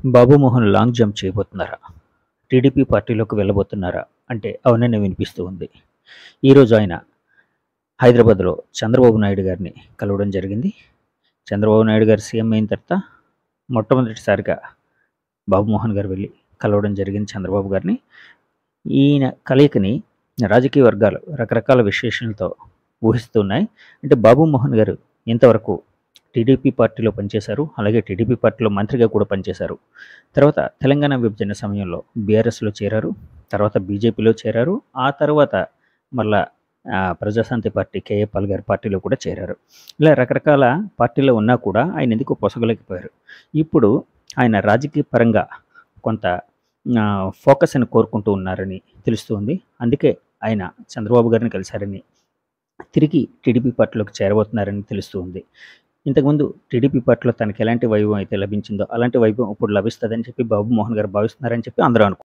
బాబు Mohan long jump చేయబోతున్నారా? TDP పార్టీలోకి వెళ్ళబోతున్నారా? అంటే అవుననే వినిపిస్తూ ఉంది. ఈరోజు ఆయన హైదరాబాద్లో చంద్రబాబు నాయుడు గారిని కలవడం జరిగింది. చంద్రబాబు నాయుడు గారు సీఎం అయిన తర్వాత మొట్టమొదటిసారిగా బాబు మోహన్ గారు వెళ్ళి కలవడం జరిగింది చంద్రబాబు గారిని. ఈయన కలయికని రాజకీయ వర్గాలు రకరకాల విశ్లేషణలతో ఊహిస్తున్నాయి. అంటే బాబు మోహన్ గారు ఇంతవరకు టీడీపీ పార్టీలో పనిచేశారు. అలాగే టీడీపీ పార్టీలో మంత్రిగా కూడా పనిచేశారు. తర్వాత తెలంగాణ విభజన సమయంలో బీఆర్ఎస్లో చేరారు. తర్వాత బీజేపీలో చేరారు. ఆ తర్వాత మళ్ళా ప్రజాశాంతి పార్టీ కేఏ పాల్ గారి పార్టీలో కూడా చేరారు. ఇలా రకరకాల పార్టీలో ఉన్నా కూడా ఆయన ఎందుకు పొసగలేకపోయారు. ఇప్పుడు ఆయన రాజకీయ పరంగా కొంత ఫోకస్ని కోరుకుంటూ ఉన్నారని తెలుస్తుంది. అందుకే ఆయన చంద్రబాబు గారిని కలిశారని, తిరిగి టీడీపీ పార్టీలోకి చేరబోతున్నారని తెలుస్తుంది. ఇంతకుముందు టీడీపీ పార్టీలో తనకి ఎలాంటి వైభవం అయితే లభించిందో అలాంటి వైభవం ఇప్పుడు లభిస్తుందని చెప్పి బాబు మోహన్ గారు భావిస్తున్నారని చెప్పి అందరూ అనుకుంటున్నారు.